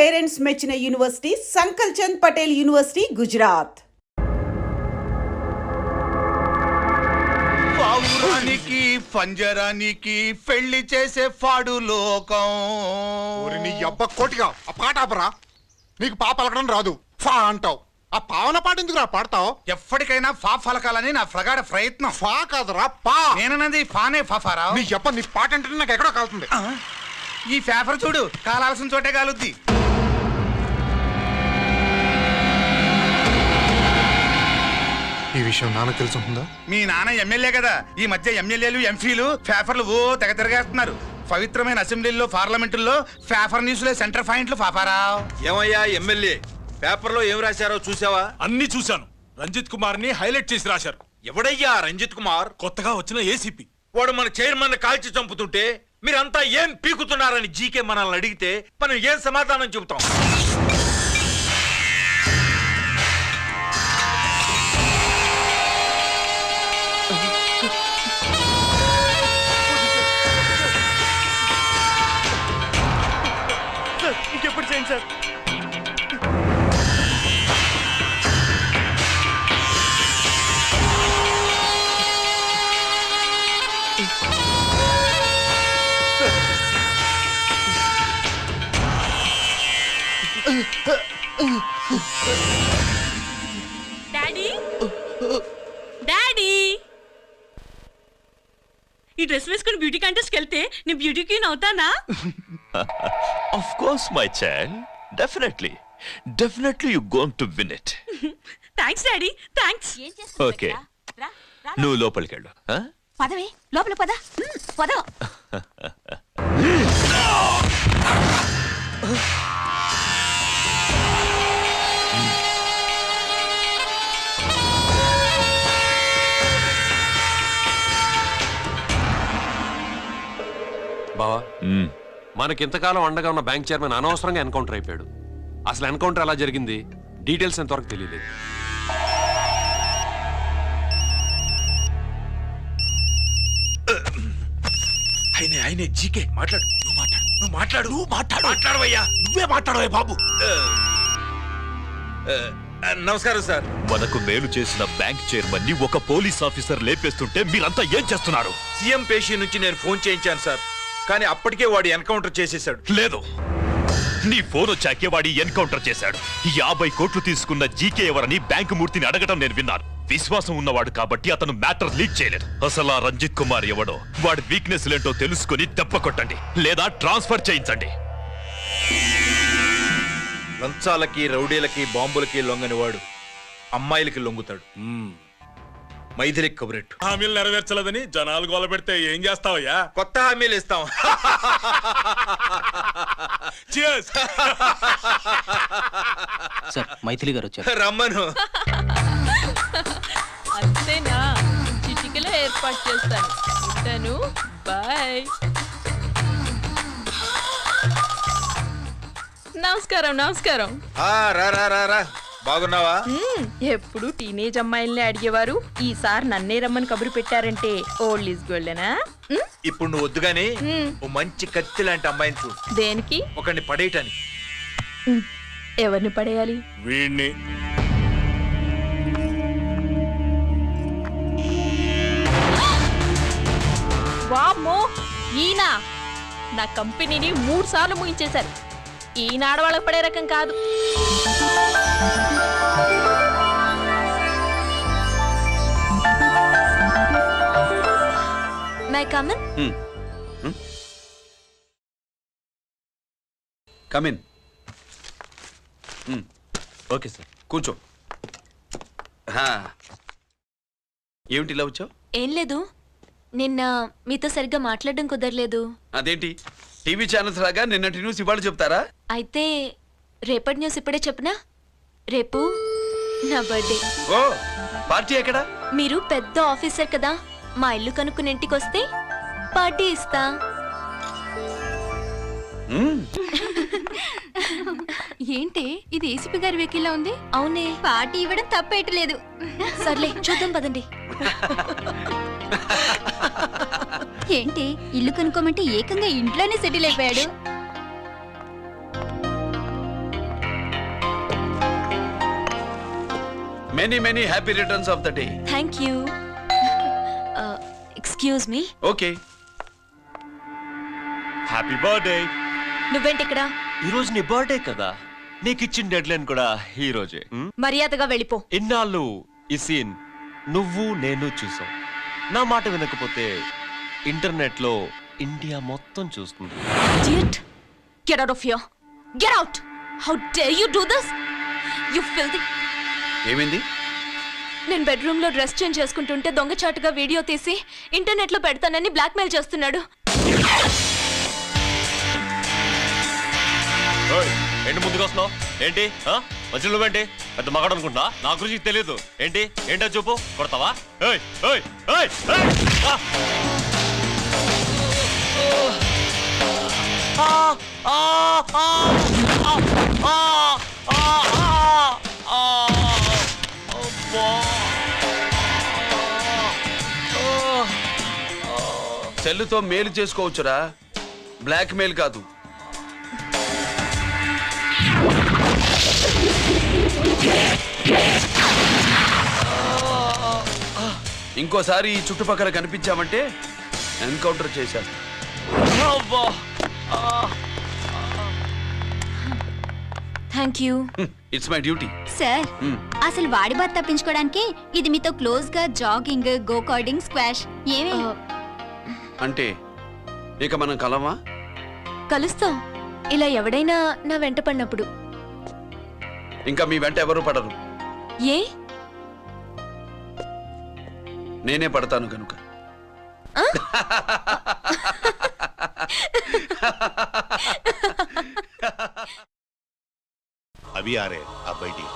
Parents మెచ్చిన university సంకల్ Chand Patel university Gujarat. పావురానికి పంజరానికి పెళ్లి చేసే ఫాడు లోకం. నీ అబ్బ కోటిగా ఆ పాట ఆపరా. నీకు పా పలకడం రాదు, ఫా అంటావు. ఆ పావన పాట ఎందుకు రా పాడతావు? ఎప్పటికైనా ఫా ఫలకాలని నా ప్రగాఢ ప్రయత్నం. ఫా కాదురా పా. నేనన్నది ఫానే ఫాఫారావు. నీ అబ్బ నీ పాట అంటే నాకు ఎక్కడో కాలుతుంది. ఈ పేపర్ చూడు, కాలాల్సిన చోటే కాలుద్ది. ఈ విషయం నాన్నకు తెలుసుంటుందా? మీ నాన్న ఎమ్మెల్యే కదా, ఈ మధ్య ఎమ్మెల్యేలు ఎంపీలు పేపర్లు తెగ తిరగేస్తున్నారు. పవిత్రమైన అసెంబ్లీల్లో పార్లమెంటుల్లో పేపర్ న్యూస్లో సెంటర్ పాయింట్లు ఫాఫారావు. ఏమయ్యా ఎమ్మెల్యే, పేపర్లో ఏం రాశారో చూసావా? అన్ని చూశాను. రంజిత్ కుమార్ ని హైలైట్ చేసి రాశారు. ఎవడయ్యా రంజిత్ కుమార్? కొత్తగా వచ్చిన ఏసీపీ. వాడు మన చైర్మన్ కాల్చి చంపుతుంటే మీరంతా ఏం పీకుతున్నారని జీకే మనల్ని అడిగితే మనం ఏం సమాధానం చెబుతాం? ఇంకెప్పుడు చేయండి సార్. డాడీ డాడీ, ఈ డ్రెస్ వేసుకుని బ్యూటీ కాంటెస్ట్కి వెళ్తే నేను బ్యూటీ క్వీన్ అవుతానా? Of course, my child. Definitely. Definitely you're going to win it. Thanks daddy, thanks. Okay. నువ్వు లోపలికి వెళ్ళు. పదవే, లోపల పద పద. బావా, మనకింతకాలం అండగా ఉన్న బ్యాంక్ చైర్మన్ అనవసరంగా ఎన్కౌంటర్ అయిపోయాడు. అసలు ఎన్కౌంటర్ ఎలా జరిగింది, డీటెయిల్స్ ఎంతవరకు తెలియలేదు. ఆయనే జీకే మాట్లాడు. నువ్వు మాట్లాడవయ్యా. నువ్వే మాట్లాడవే బాబు. నమస్కారం సార్. మనకు మేలు చేసిన బ్యాంక్ చైర్మన్ ని ఒక పోలీస్ ఆఫీసర్ లేపేస్తుంటే మీరంతా ఏం చేస్తున్నారు? సీఎం పేషీ నుంచి నేను ఫోన్ చేయించాను సార్, కానీ అప్పటికే వాడు ఎన్కౌంటర్ చేసేశాడు. లేదు, నీ ఫోన్ వచ్చాకే వాడి ఎన్కౌంటర్ చేశాడు. 50 కోట్లు తీసుకున్న జీకే ఎవరని బ్యాంకు మూర్తిని అడగటం నేను విన్నాను. విశ్వాసం ఉన్నవాడు కాబట్టి అతను మ్యాటర్ లీక్ చేయలేదు. అసలు ఆ రంజిత్ కుమార్ ఎవడో, వాడి వీక్నెస్ ఏంటో తెలుసుకుని దెబ్బ కొట్టండి, లేదా ట్రాన్స్ఫర్ చేయించండి. లంచాలకి, రౌడీలకి, బాంబులకి లొంగని వాడు అమ్మాయిలకి లొంగుతాడు. మైథిలి కబురెట్టు. హామీలు నెరవేర్చలేదని జనాలు గోల పెడితే ఏం చేస్తావయ్యా? కొత్త హామీలు ఇస్తాం. Cheers. సార్, మైథిలి గారు వచ్చారు. రమ్మను. అంతేనా? చిటికలో ఏర్పాటు చేస్తాను. ఉంటాను, బాయ్. నమస్కారం. నమస్కారం. రా. బాగున్నావా? ఎప్పుడు టీనేజ్ అమ్మాయిల్ని అడిగేవారు, ఈసారి నన్నే రమ్మని కబురు పెట్టారంటే ఓల్డ్ ఈజ్ గోల్డెనా? ఇప్పుడు నువ్వు వద్దుగానే ఓ మంచి కత్తి లాంటి అమ్మాయిని చూడు. దేనికి? ఒకరిని పడేయటానికి. ఎవరిని పడేయాలి? వీణ్ణి. వామ్మో, ఈయన నా కంపెనీని 3 సార్లు ముగించేశారు. ఈయన ఆడవాళ్ళకి పడే రకం కాదు. May I come in? Come in. Okay sir, కూర్చో. ఏమిటి ఇలా వచ్చావు? ఏం లేదు, నిన్న మీతో సరిగ్గా మాట్లాడడం కుదరలేదు. అదేంటి, టీవీ ఛానల్స్ లాగా నిన్నటి న్యూస్ ఇవాళ చెప్తారా? అయితే రేపటి న్యూస్ ఇప్పుడే చెప్పనా? రేపు నా బర్త్డే. ఓ, పార్టీ ఎక్కడా? మీరు పెద్ద ఆఫీసర్ కదా, మా ఇల్లు కనుక్కుని ఇంటికి వస్తే పార్టీ ఇస్తా. ఏంటి ఇది, ఏసీపీ గారి వెకిల్లా ఉంది? అవునే, పార్టీ ఇవ్వడం తప్పేయట్లేదు. సర్లే చూద్దాం పదండి. ఏంటి, ఇల్లు కనుక్కోమంటే ఏకంగా ఇంట్లోనే సెటిల్ అయిపోయాడు. Many many happy returns of the day. Thank you. Excuse me. Okay. Happy birthday. నువ్వేంటి ఇక్కడ? ఈ రోజు నీ బర్త్డే కదా, నీకు ఇచ్చిన డెడ్ లైన్ కూడా ఈ రోజే. మర్యాదగా వెళ్ళిపో. ఇన్నాళ్ళు ఈ సీన్ నువ్వు నేను చూసాం. నా మాట వినకపోతే ఇంటర్నెట్ లో ఇండియా మొత్తం చూస్తుంది. Idiot! Get out of here. Get out! How dare you do this? You filthy. ఏమైంది? నేను బెడ్రూమ్ లో డ్రెస్ చేంజ్ చేసుకుంటుంటే దొంగచాటుగా వీడియో తీసి ఇంటర్నెట్ లో పెడతానని బ్లాక్మెయిల్ చేస్తున్నాడు. ఏంటి ముందుకు వస్తున్నావు? ఏంటి మధ్యలో నువ్వేంటి పెద్ద మగాడు అనుకుంటున్నా? నా గురించి తెలియదు ఏంటి? ఏంటో చూపు, కొడతావా? ఏయ్ ఏయ్ ఏయ్ ఏయ్! సెల్లుతో మేలు చేసుకోవచ్చురా, బ్లాక్ మెయిల్ కాదు. ఇంకోసారి ఈ చుట్టుపక్కల కనిపించామంటే ఎన్కౌంటర్ చేశారు. Thank you. It's my duty. Sir, అసలు వాడి బాధ తప్పించుకోవడానికి ఇది మీతో క్లోజ్ గా జాగింగ్, గో కార్డింగ్, స్క్వాష్ ఏమే? అంటే ఇక మనం కలవా? కలుస్తాం, ఇలా ఎవడైనా నా వెంట పడినప్పుడు. ఇంకా మీ వెంట ఎవరు పడరు. ఏ? నేనే పడతాను కనుక. अभी आ रहे आप बैठिए.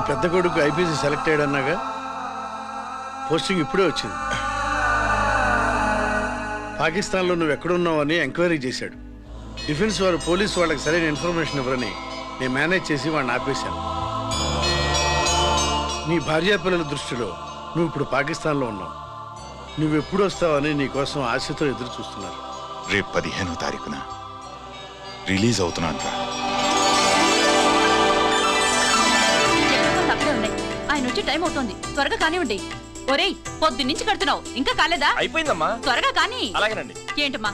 పెద్ద కొడుకు ఐపీసీ సెలెక్ట్ అయ్యాడన్నాగా, పోస్టింగ్ ఇప్పుడే వచ్చింది. పాకిస్తాన్లో నువ్వు ఎక్కడున్నావు అని ఎంక్వైరీ చేశాడు. డిఫెన్స్ వారు పోలీసు వాళ్ళకి సరైన ఇన్ఫర్మేషన్ ఇవ్వరని నేను మేనేజ్ చేసి వాడిని ఆపేశాను. నీ భార్యా పిల్లల దృష్టిలో నువ్వు ఇప్పుడు పాకిస్తాన్లో ఉన్నావు. నువ్వు ఎప్పుడు వస్తావని నీ కోసం ఆశతో ఎదురు చూస్తున్నారు. రేపు 15వ తారీఖున రిలీజ్ అవుతున్నాను రా. ఆయన వచ్చి టైం అవుతోంది, త్వరగా కానివ్వండి. ఒరేయ్, పొద్దున్నుంచి కడుతున్నావు, ఇంకా కాలేదా? అయిపోయిందమ్మా. త్వరగా కానీ. అలాగేనండి. ఏంటమ్మా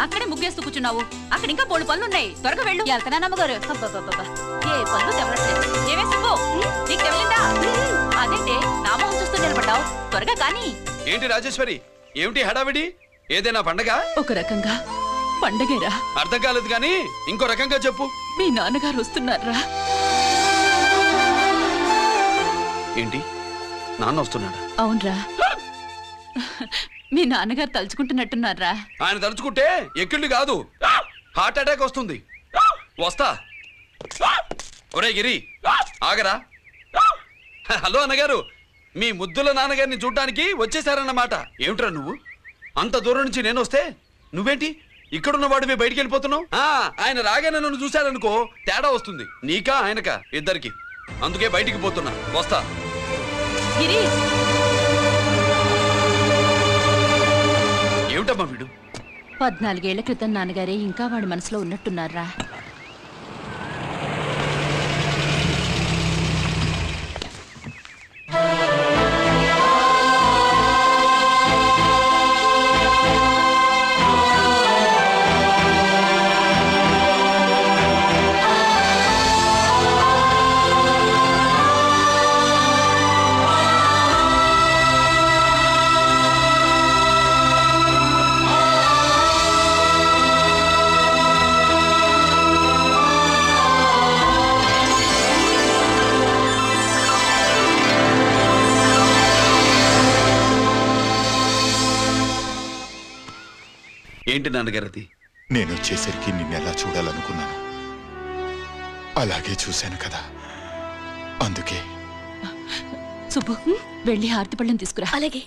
అక్కడే ముగ్గేస్తూ కూర్చున్నావు? అక్కడ ఇంకా 3 పనులున్నాయి, త్వరగా వెళ్ళు. వెళ్తానా నమ్మగారు? ఏ పనులు తెవలట్లేదు. ఏమే సుబ్బు, నీకు తెవలిందా? అదేంటే నామం చూస్తూ నిలబడ్డావు, త్వరగా కానీ. ఏంటి రాజేశ్వరి, ఏమిటి హడావిడి? ఏదైనా పండగ? ఒక రకంగా పండగేరా. అర్థం కాలేదు కానీ ఇంకో రకంగా చెప్పు. మీ నాన్నగారు వస్తున్నారా? ఏంటి, నాన్న వస్తున్నాడా? అవునరా, మీ నాన్నగారు తలుచుకుంటున్నట్టున్నారా? ఆయన తలుచుకుంటే ఎక్కిళ్ళు కాదు, హార్ట్ అటాక్ వస్తుంది. వస్తా. ఒరే గిరి, ఆగరా. హలో అన్నగారు, మీ ముద్దుల నాన్నగారిని చూడ్డానికి వచ్చేసారన్నమాట. ఏమిట్రా నువ్వు? అంత దూరం నుంచి నేను వస్తే నువ్వేంటి ఇక్కడున్న వాడివి బయటికి వెళ్ళిపోతున్నావు? ఆయన రాగానే నన్ను చూశారనుకో తేడా వస్తుంది, నీకా ఆయనకా ఇద్దరికి. అందుకే బయటికి పోతున్నా, వస్తా. ఏమిటమ్మా వీడు? 14 ఏళ్ల క్రితం నాన్నగారే ఇంకా వాడి మనసులో ఉన్నట్టున్నారా? ఏంటి నాన్నగారు అది? నేను వచ్చేసరికి నిన్నెలా చూడాలనుకున్నాను, అలాగే చూశాను కదా, అందుకే. సుబ్బు వెళ్ళి హారతి పళ్ళని తీసుకురా. అలాగే.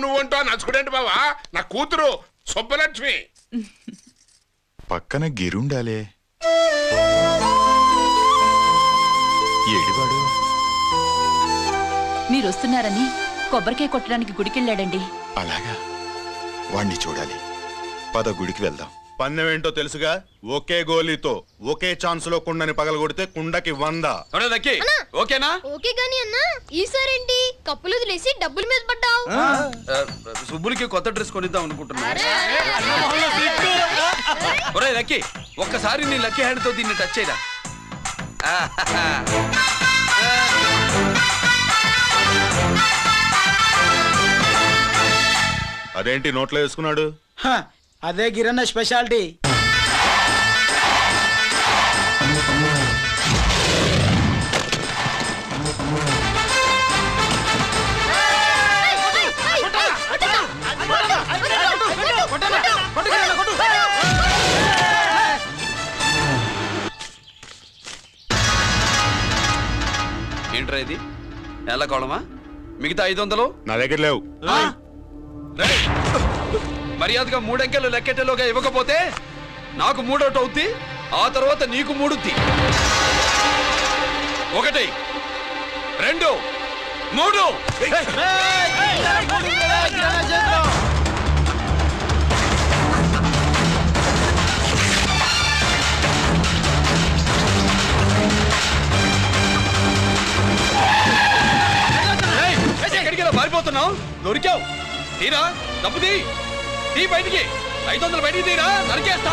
నువ్వు అంటా నచ్చుకుడేంటి బావా? నా కూతురు సుబ్బలక్ష్మి. పక్కన గిరుండాలే. ఏడివాడు? మీరు వస్తున్నారని కొబ్బరికాయ కొట్టడానికి గుడికెళ్ళాడండి. అలాగా, వాణ్ణి చూడాలి. పద గుడికి వెళ్దాం. పన్నెమేంటో తెలుసుగా, ఒకే గోలీతో ఒకే ఛాన్స్ లో కుండని పగలగొడితే కుండకి 100. ఓకేనా? ఓకే గాని అన్నా, ఈసారేంటి కప్పులు వదిలేసి డబ్బుల మీద పడ్డావు? సుబ్బులకి కొత్త డ్రెస్ కొనిద్దాం అనుకుంటున్నా. ఒరే లక్కీ, ఒక్కసారి నీ లక్కీ హ్యాండ్ తో దీన్ని టచ్ చేయరా. అదేంటి నోట్లో వేసుకున్నాడు? అదే గిరన్న స్పెషాలిటీ. ఏంట్రా ఇది? ఎలా కోళమా? మిగతా 500 నా దగ్గర లేవు. మర్యాదగా 3 అంకెలు లెక్కెట్టలోగా ఇవ్వకపోతే నాకు 3 అవుద్ది, ఆ తర్వాత నీకు 3. 1 2 3. ఎక్కడికి పారిపోతున్నావు? దొరికావు. తీరా డబ్బు తీ బయటికి. 500 బయటికి తీరా, నరికేస్తా.